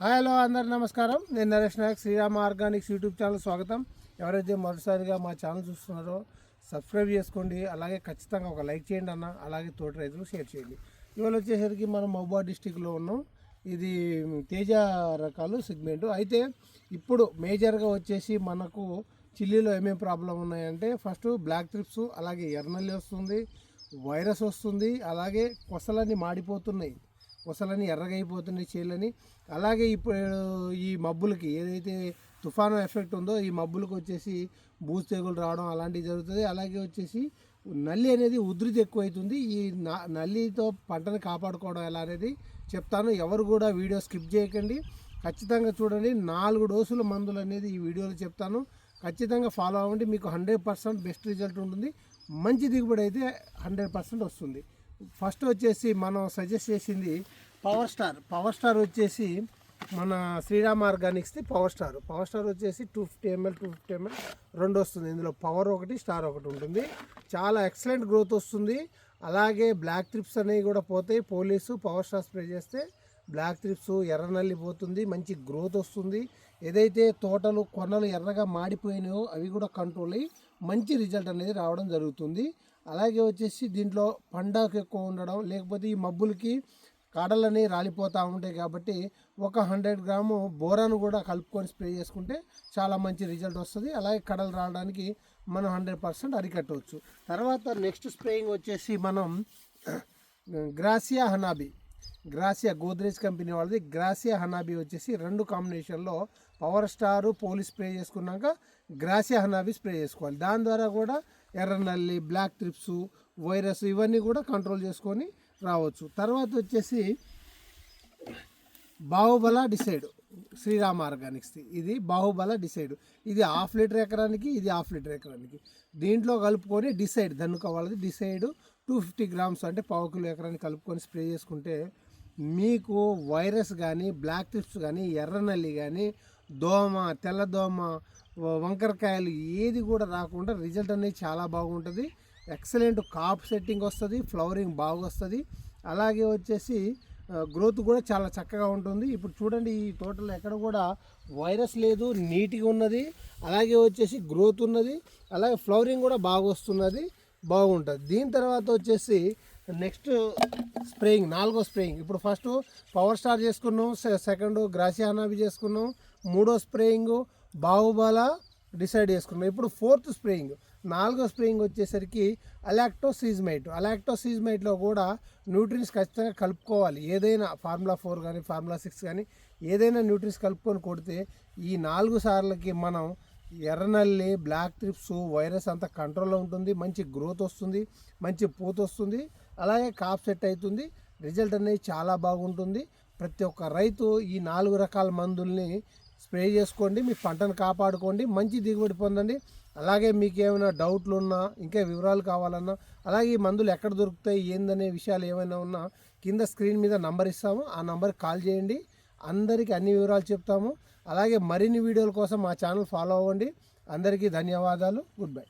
Hi hello అందరు నమస్కారం. నేను Naresh Nayak, Srirama Organics YouTube channel స్వాగతం. ఎవరైతే మొదటిసారిగా మా ఛానల్ చూస్తున్నారో సబ్స్క్రైబ్ చేసుకోండి, అలాగే ఖచ్చితంగా ఒక లైక్ చేయండి అన్న, అలాగే తోటి రైతులు షేర్ చేయండి. ఇవాళ వచ్చేసరికి మనం మహబూబాబాద్ డిస్టిక్లో ఉన్నాం. ఇది తేజ రకాలు సెగ్మెంటు. అయితే ఇప్పుడు మేజర్గా వచ్చేసి మనకు చిల్లీలో ఏమేమి ప్రాబ్లం ఉన్నాయంటే, ఫస్ట్ బ్లాక్ ట్రిప్స్, అలాగే ఎర్రనల్లి వస్తుంది, వైరస్ వస్తుంది, అలాగే కొసలన్నీ మాడిపోతున్నాయి, కొసలని ఎర్రగైపోతున్నాయి చేళ్ళని. అలాగే ఇప్పుడు ఈ మబ్బులకి ఏదైతే తుఫాను ఎఫెక్ట్ ఉందో ఈ మబ్బులకు వచ్చేసి బూజు తెగులు రావడం అలాంటివి జరుగుతుంది. అలాగే వచ్చేసి నల్లి అనేది ఉధృతి ఎక్కువైతుంది. ఈ నల్లితో పంటను కాపాడుకోవడం ఎలా అనేది చెప్తాను. ఎవరు కూడా వీడియో స్కిప్ చేయకండి, ఖచ్చితంగా చూడండి. 4 డోసుల మందులు అనేది ఈ వీడియోలో చెప్తాను, ఖచ్చితంగా ఫాలో అవ్వండి. మీకు 100% బెస్ట్ రిజల్ట్ ఉంటుంది, మంచి దిగుబడి అయితే 100% వస్తుంది. ఫస్ట్ వచ్చేసి మనం సజెస్ట్ చేసింది పవర్ స్టార్ వచ్చేసి మన శ్రీరామ్ ఆర్గానిక్స్ది పవర్ స్టార్ వచ్చేసి 250 ml 250 ml రెండు వస్తుంది. ఇందులో పవర్ ఒకటి, స్టార్ ఒకటి ఉంటుంది. చాలా ఎక్సలెంట్ గ్రోత్ వస్తుంది. అలాగే బ్లాక్ ట్రిప్స్ అనేవి కూడా పోతాయి. పోలీసు పవర్ స్టార్ స్ప్రే చేస్తే బ్లాక్ ట్రిప్స్, ఎర్రనల్లి పోతుంది, మంచి గ్రోత్ వస్తుంది. ఏదైతే తోటలు కొనలు ఎర్రగా మాడిపోయినాయో అవి కూడా కంట్రోల్ అయ్యి మంచి రిజల్ట్ అనేది రావడం జరుగుతుంది. అలాగే వచ్చేసి దీంట్లో పండాకు ఎక్కువ ఉండడం, లేకపోతే ఈ మబ్బులకి కాడలని రాలిపోతూ ఉంటాయి కాబట్టి ఒక 100 గ్రాము బోరాను కూడా కలుపుకొని స్ప్రే చేసుకుంటే చాలా మంచి రిజల్ట్ వస్తుంది. అలాగే కడలు రావడానికి మనం 100% అరికట్టవచ్చు. తర్వాత నెక్స్ట్ స్ప్రేయింగ్ వచ్చేసి మనం గ్రాసియా గోద్రేజ్ కంపెనీ వాళ్ళది గ్రాసియా హనాబీ వచ్చేసి 2 కాంబినేషన్లో పవర్ స్టారు పోలీస్ స్ప్రే చేసుకున్నాక గ్రాసియా హనాబీ స్ప్రే చేసుకోవాలి. దాని ద్వారా కూడా ఎర్రనల్లి, బ్లాక్ ట్రిప్స్, వైరస్ ఇవన్నీ కూడా కంట్రోల్ చేసుకొని రావచ్చు. తర్వాత వచ్చేసి బాహుబల డిసైడ్ శ్రీరామ్ ఆర్గానిక్స్ది. ఇది బాహుబల డిసైడ్. ఇది 1/2 లీటర్ ఎకరానికి, ఇది 1/2 లీటర్ ఎకరానికి. దీంట్లో కలుపుకొని డిసైడ్ వాళ్ళది డిసైడ్ 250 గ్రామ్స్ అంటే 1/4 కిలో ఎకరానికి కలుపుకొని స్ప్రే చేసుకుంటే మీకు వైరస్ కానీ, బ్లాక్ ట్రిప్స్ కానీ, ఎర్రనల్లి కానీ, దోమ, తెల్లదోమ, వంకరకాయలు ఏది కూడా రాకుండా రిజల్ట్ అనేది చాలా బాగుంటుంది. ఎక్సలెంట్ కాప్ సెట్టింగ్ వస్తుంది, ఫ్లవరింగ్ బాగా వస్తుంది. అలాగే వచ్చేసి గ్రోత్ కూడా చాలా చక్కగా ఉంటుంది. ఇప్పుడు చూడండి, ఈ తోటలో ఎక్కడ కూడా వైరస్ లేదు, నీట్గా ఉన్నది. అలాగే వచ్చేసి గ్రోత్ ఉన్నది, అలాగే ఫ్లవరింగ్ కూడా బాగా వస్తున్నది, బాగుంటుంది. దీని తర్వాత వచ్చేసి నెక్స్ట్ స్ప్రేయింగ్, 4వ స్ప్రేయింగ్. ఇప్పుడు ఫస్ట్ పవర్ స్టార్ చేసుకున్నాం, సెకండ్ గ్రాసియా హనాబీ చేసుకున్నాం, 3వ స్ప్రేయింగ్ బాహుబల డిసైడ్ చేసుకున్నాం. ఇప్పుడు 4th స్ప్రేయింగ్, 4వ స్ప్రేయింగ్ వచ్చేసరికి అలాక్టోసీజ్మైట్లో కూడా న్యూట్రియన్స్ ఖచ్చితంగా కలుపుకోవాలి. ఏదైనా ఫార్ములా 4 కానీ ఫార్ములా 6 కానీ ఏదైనా న్యూట్రియన్స్ కలుపుకొని కొడితే ఈ 4 సార్లకి మనం ఎర్రనల్లి, బ్లాక్ ట్రిప్స్, వైరస్ అంతా కంట్రోల్లో ఉంటుంది, మంచి గ్రోత్ వస్తుంది, మంచి పూత వస్తుంది, అలాగే కాప్ సెట్ అవుతుంది. రిజల్ట్ అనేది చాలా బాగుంటుంది. ప్రతి ఒక్క రైతు ఈ 4 రకాల మందుల్ని స్ప్రే చేసుకోండి, మీ పంటను కాపాడుకోండి, మంచి దిగుబడి పొందండి. అలాగే మీకు ఏమైనా డౌట్లు ఉన్నా, ఇంకా వివరాలు కావాలన్నా, అలాగే ఈ మందులు ఎక్కడ దొరుకుతాయి ఏందనే విషయాలు ఏమైనా ఉన్నా కింద స్క్రీన్ మీద నంబర్ ఇస్తాము, ఆ నంబర్కి కాల్ చేయండి. అందరికీ అన్ని వివరాలు చెప్తాము. అలాగే మరిన్ని వీడియోల కోసం మా ఛానల్ ఫాలో అవ్వండి. అందరికీ ధన్యవాదాలు. Good bye.